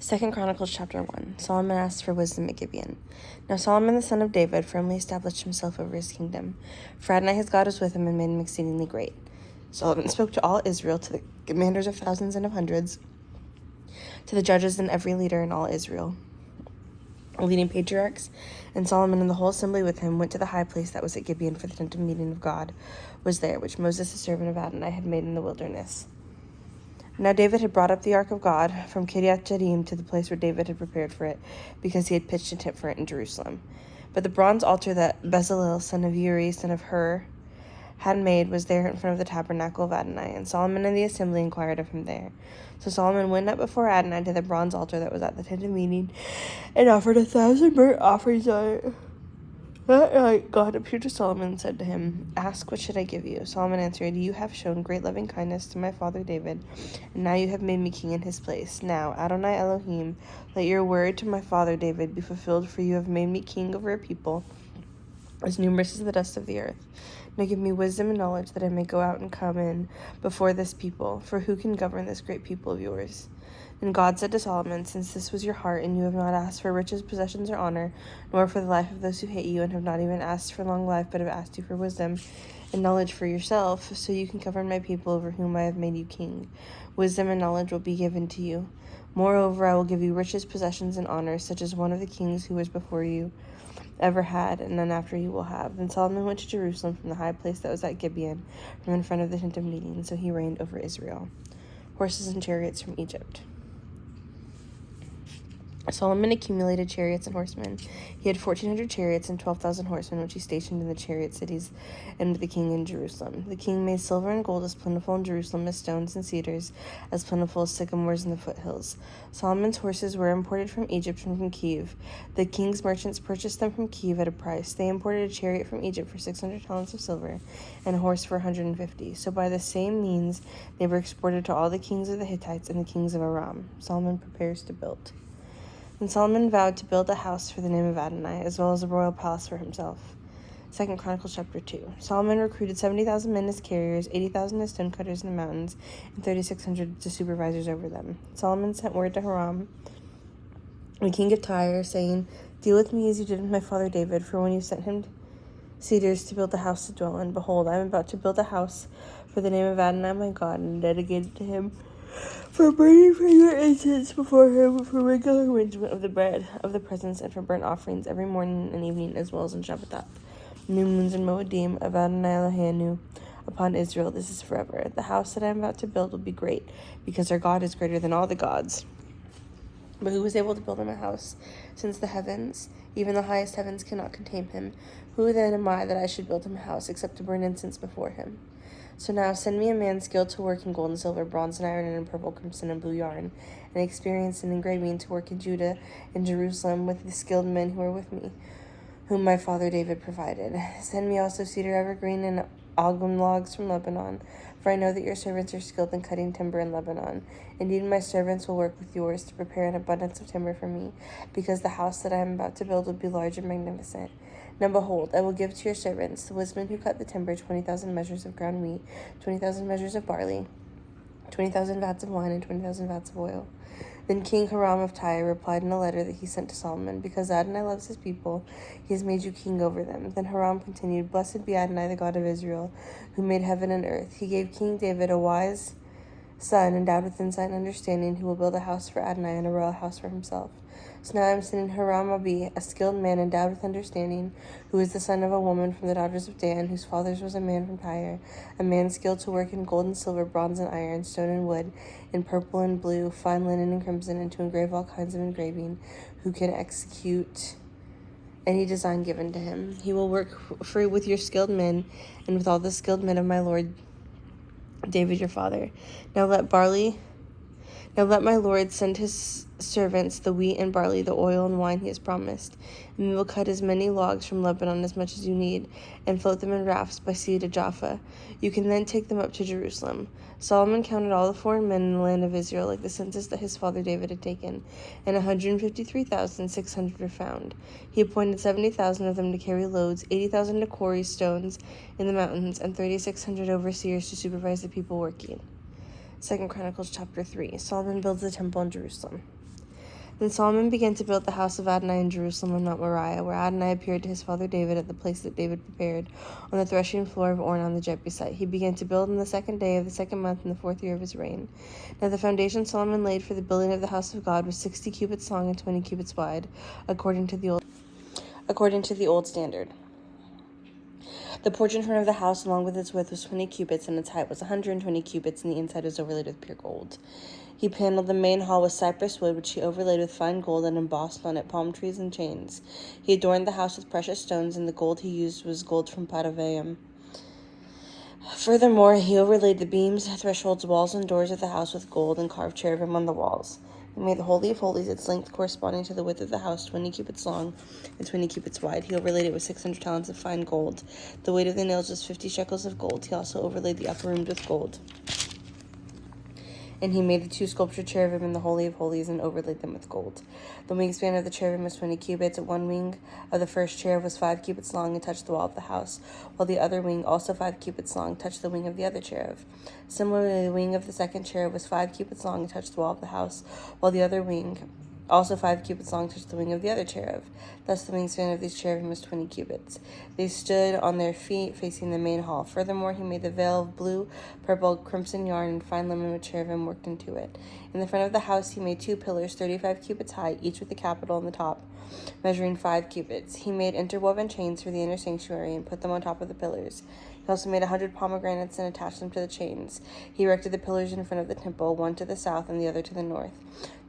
2 Chronicles chapter 1. Solomon asked for wisdom at Gibeon. Now Solomon the son of David firmly established himself over his kingdom, for Adonai his God was with him and made him exceedingly great. Solomon spoke to all Israel, to the commanders of thousands and of hundreds, to the judges and every leader in all Israel, leading patriarchs, and Solomon and the whole assembly with him went to the high place that was at Gibeon, for the tent of meeting of God was there, which Moses the servant of Adonai had made in the wilderness. Now David had brought up the ark of God from Kiriath-Jearim to the place where David had prepared for it, because he had pitched a tent for it in Jerusalem. But the bronze altar that Bezalel, son of Uri, son of Hur, had made was there in front of the tabernacle of Adonai, and Solomon and the assembly inquired of him there. So Solomon went up before Adonai to the bronze altar that was at the tent of meeting, and offered 1,000 burnt offerings on it. That night God appeared to Solomon and said to him, "Ask, what should I give you?" Solomon answered, "You have shown great loving kindness to my father David, and now you have made me king in his place. Now, Adonai Elohim, let your word to my father David be fulfilled, for you have made me king over a people as numerous as the dust of the earth. Now give me wisdom and knowledge, that I may go out and come in before this people, for who can govern this great people of yours?" And God said to Solomon, "Since this was your heart, and you have not asked for riches, possessions, or honor, nor for the life of those who hate you, and have not even asked for long life, but have asked you for wisdom and knowledge for yourself, so you can govern my people over whom I have made you king, wisdom and knowledge will be given to you. Moreover, I will give you riches, possessions, and honor, such as one of the kings who was before you ever had, and none after you will have." Then Solomon went to Jerusalem from the high place that was at Gibeon, from in front of the tent of meeting, so he reigned over Israel. Horses and chariots from Egypt. Solomon accumulated chariots and horsemen. He had 1,400 chariots and 12,000 horsemen, which he stationed in the chariot cities and with the king in Jerusalem. The king made silver and gold as plentiful in Jerusalem as stones and cedars, as plentiful as sycamores in the foothills. Solomon's horses were imported from Egypt and from Kiev. The king's merchants purchased them from Kiev at a price. They imported a chariot from Egypt for 600 talents of silver, and a horse for 150. So by the same means they were exported to all the kings of the Hittites and the kings of Aram. Solomon prepares to build. And Solomon vowed to build a house for the name of Adonai, as well as a royal palace for himself. 2 Chronicles chapter 2. Solomon recruited 70,000 men as carriers, 80,000 as stonecutters in the mountains, and 3,600 as supervisors over them. Solomon sent word to Hiram, the king of Tyre, saying, "Deal with me as you did with my father David, for when you sent him cedars to build a house to dwell in, behold, I am about to build a house for the name of Adonai my God, and dedicate it to him, for burning fragrant incense before him, for regular arrangement of the bread of the presence, and for burnt offerings every morning and evening, as well as on Shabbatot, new moons, and Moedim of Adonai Eloheinu upon Israel. This is forever. The house that I am about to build will be great, because our God is greater than all the gods. But who was able to build him a house, since the heavens, even the highest heavens, cannot contain him? Who then am I that I should build him a house, except to burn incense before him? So now send me a man skilled to work in gold and silver, bronze and iron, and in purple, crimson, and blue yarn, and experienced in engraving, to work in Judah and Jerusalem with the skilled men who are with me, whom my father David provided. Send me also cedar evergreen and algum logs from Lebanon, for I know that your servants are skilled in cutting timber in Lebanon. Indeed, my servants will work with yours to prepare an abundance of timber for me, because the house that I am about to build will be large and magnificent. Now behold, I will give to your servants, the woodmen who cut the timber, 20,000 measures of ground wheat, 20,000 measures of barley, 20,000 vats of wine, and 20,000 vats of oil." Then King Hiram of Tyre replied in a letter that he sent to Solomon, "Because Adonai loves his people, he has made you king over them." Then Hiram continued, "Blessed be Adonai, the God of Israel, who made heaven and earth. He gave King David a wise son, endowed with insight and understanding, who will build a house for Adonai and a royal house for himself. So now I am sending Hiram Abi, a skilled man endowed with understanding, who is the son of a woman from the daughters of Dan, whose father was a man from Tyre, a man skilled to work in gold and silver, bronze and iron, stone and wood, in purple and blue, fine linen and crimson, and to engrave all kinds of engraving, who can execute any design given to him. He will work with your skilled men and with all the skilled men of my lord David your father. Now let my lord send his servants the wheat and barley, the oil and wine he has promised, and we will cut as many logs from Lebanon as much as you need, and float them in rafts by sea to Jaffa. You can then take them up to Jerusalem." Solomon counted all the foreign men in the land of Israel, like the census that his father David had taken, and 153,600 were found. He appointed 70,000 of them to carry loads, 80,000 to quarry stones in the mountains, and 3,600 overseers to supervise the people working. 2 Chronicles chapter 3. Solomon builds the temple in Jerusalem. Then Solomon began to build the house of Adonai in Jerusalem on Mount Moriah, where Adonai appeared to his father David at the place that David prepared, on the threshing floor of Ornan the Jebusite. He began to build on the 2nd day of the 2nd month in the 4th year of his reign. Now the foundation Solomon laid for the building of the house of God was 60 cubits long and 20 cubits wide, according to the old standard. The porch in front of the house, along with its width, was 20 cubits, and its height was 120 cubits, and the inside was overlaid with pure gold. He paneled the main hall with cypress wood, which he overlaid with fine gold and embossed on it palm trees and chains. He adorned the house with precious stones, and the gold he used was gold from Paravaim. Furthermore, he overlaid the beams, thresholds, walls, and doors of the house with gold and carved cherubim on the walls. He made the Holy of Holies, its length corresponding to the width of the house, 20 cubits long and 20 cubits wide. He overlaid it with 600 talents of fine gold. The weight of the nails was 50 shekels of gold. He also overlaid the upper room with gold. And he made the 2 sculptured cherubim in the Holy of Holies and overlaid them with gold. The wingspan of the cherubim was 20 cubits. One wing of the first cherub was 5 cubits long and touched the wall of the house, while the other wing, also 5 cubits long, touched the wing of the other cherub. Similarly, the wing of the second cherub was 5 cubits long and touched the wall of the house, while the other wing, also 5 cubits long, touched the wing of the other cherub. Thus the wingspan of these cherubim was 20 cubits. They stood on their feet facing the main hall. Furthermore, he made the veil of blue, purple, crimson yarn, and fine linen with cherubim worked into it. In the front of the house he made 2 pillars, 35 cubits high, each with a capital on the top, measuring 5 cubits. He made interwoven chains for the inner sanctuary and put them on top of the pillars. He also made 100 pomegranates and attached them to the chains. He erected the pillars in front of the temple, one to the south and the other to the north.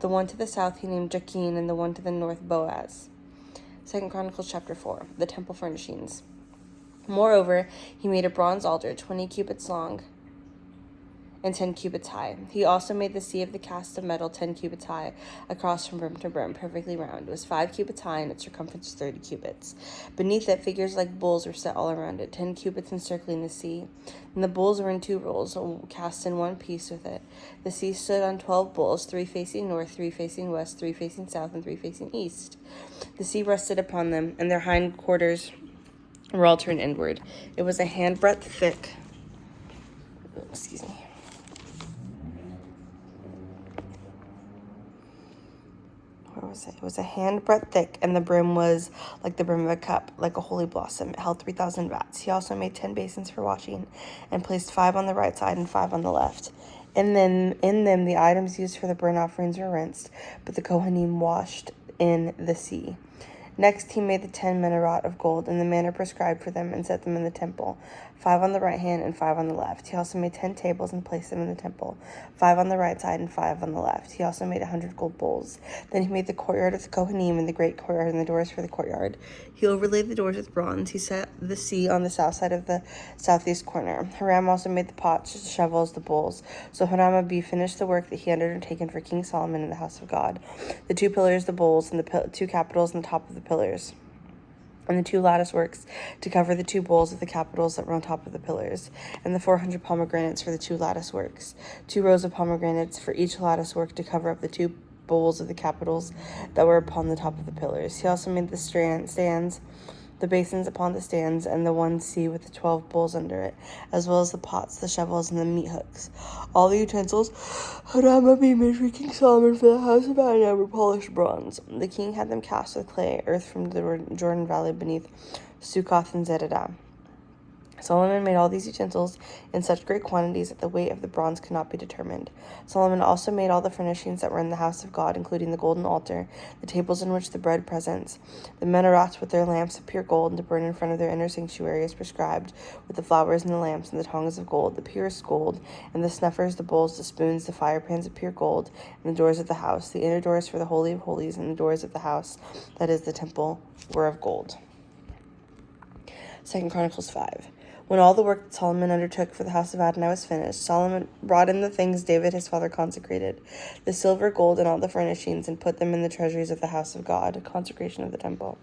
The one to the south he named Jachin, and the one to the north Boaz. 2 Chronicles chapter 4. The temple furnishings. Moreover, he made a bronze altar, 20 cubits long and 10 cubits high. He also made the sea of the cast of metal 10 cubits high, across from brim to brim, perfectly round. It was 5 cubits high, and its circumference was 30 cubits. Beneath it, figures like bulls were set all around it, 10 cubits encircling the sea. And the bulls were in 2 rows, cast in one piece with it. The sea stood on 12 bulls, 3 facing north, 3 facing west, 3 facing south, and 3 facing east. The sea rested upon them, and their hind quarters were all turned inward. It was a handbreadth thick. Excuse me. It was a handbreadth thick, and the brim was like the brim of a cup, like a holy blossom. It held 3,000 vats. He also made 10 basins for washing, and placed 5 on the right side and 5 on the left. In them the items used for the burnt offerings were rinsed, but the Kohanim washed in the sea. Next he made the 10 menorot of gold in the manner prescribed for them, and set them in the temple, 5 on the right hand and 5 on the left. He also made 10 tables and placed them in the temple, 5 on the right side and 5 on the left. He also made 100 gold bowls. Then he made the courtyard of the Kohanim and the great courtyard and the doors for the courtyard. He overlaid the doors with bronze. He set the sea on the south side of the southeast corner. Hiram also made the pots, the shovels, the bowls. So Hiram finished the work that he had undertaken for King Solomon in the house of God. The 2 pillars, the bowls, and the 2 capitals on the top of the pillars, and the 2 lattice works to cover the 2 bowls with the capitals that were on top of the pillars, and the 400 pomegranates for the 2 lattice works, 2 rows of pomegranates for each lattice work to cover up the 2 bowls of the capitals that were upon the top of the pillars. He also made the stands, the basins upon the stands, and the one sea with the 12 bowls under it, as well as the pots, the shovels, and the meat hooks. All the utensils Hiram made for King Solomon for the house of Adonai were polished bronze. The king had them cast with clay, earth from the Jordan Valley beneath Succoth and Zeddah. Solomon made all these utensils in such great quantities that the weight of the bronze could not be determined. Solomon also made all the furnishings that were in the house of God, including the golden altar, the tables in which the bread presents, the menorahs with their lamps of pure gold, and to burn in front of their inner sanctuary as prescribed, with the flowers and the lamps and the tongs of gold, the purest gold, and the snuffers, the bowls, the spoons, the firepans of pure gold, and the doors of the house. The inner doors for the Holy of Holies and the doors of the house, that is the temple, were of gold. 2 Chronicles 5. When all the work that Solomon undertook for the house of Adonai was finished, Solomon brought in the things David his father consecrated, the silver, gold, and all the furnishings, and put them in the treasuries of the house of God, consecration of the temple.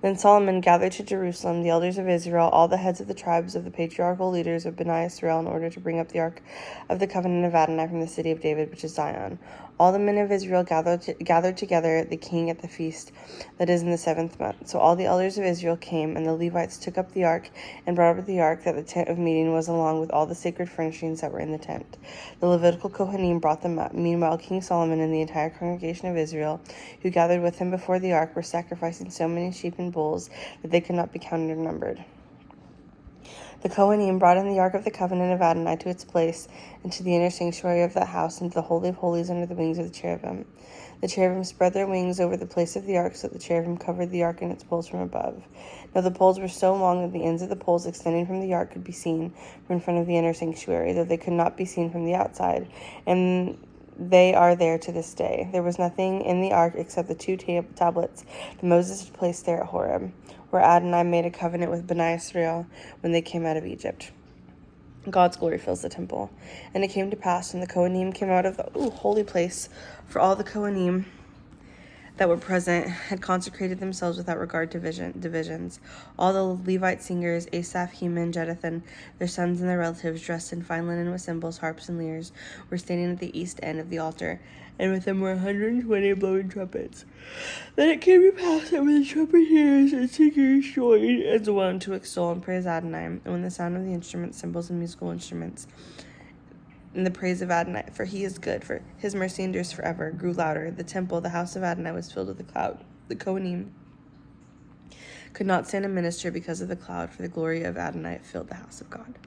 Then Solomon gathered to Jerusalem the elders of Israel, all the heads of the tribes of the patriarchal leaders of Bani Israel, in order to bring up the ark of the covenant of Adonai from the city of David, which is Zion. All the men of Israel gathered together at the king at the feast that is in the 7th month. So all the elders of Israel came, and the Levites took up the ark and brought up the ark that the tent of meeting was, along with all the sacred furnishings that were in the tent. The Levitical Kohanim brought them up. Meanwhile, King Solomon and the entire congregation of Israel, who gathered with him before the ark, were sacrificing so many sheep and bulls that they could not be counted or numbered. The Kohanim brought in the Ark of the Covenant of Adonai to its place, into the inner sanctuary of the house, into the Holy of Holies under the wings of the cherubim. The cherubim spread their wings over the place of the ark, so that the cherubim covered the ark and its poles from above. Now the poles were so long that the ends of the poles extending from the ark could be seen from in front of the inner sanctuary, though they could not be seen from the outside, and they are there to this day. There was nothing in the ark except the 2 tablets that Moses had placed there at Horeb, where Adonai made a covenant with Bnei Israel when they came out of Egypt. God's glory fills the temple. And it came to pass when the Kohanim came out of the holy place, for all the Kohanim that were present had consecrated themselves without regard to divisions. All the Levite singers, Asaph, Heman, Jeduthun, their sons and their relatives, dressed in fine linen with cymbals, harps, and lyres, were standing at the east end of the altar, and with them were 120 blowing trumpets. Then it came to pass that when the trumpeters and singers joined as one to extol and praise Adonai, and when the sound of the instruments, cymbals, and musical instruments, and the praise of Adonai, for he is good, for his mercy endures forever, grew louder, the temple, the house of Adonai, was filled with a cloud. The Kohanim could not stand and minister because of the cloud, for the glory of Adonai filled the house of God.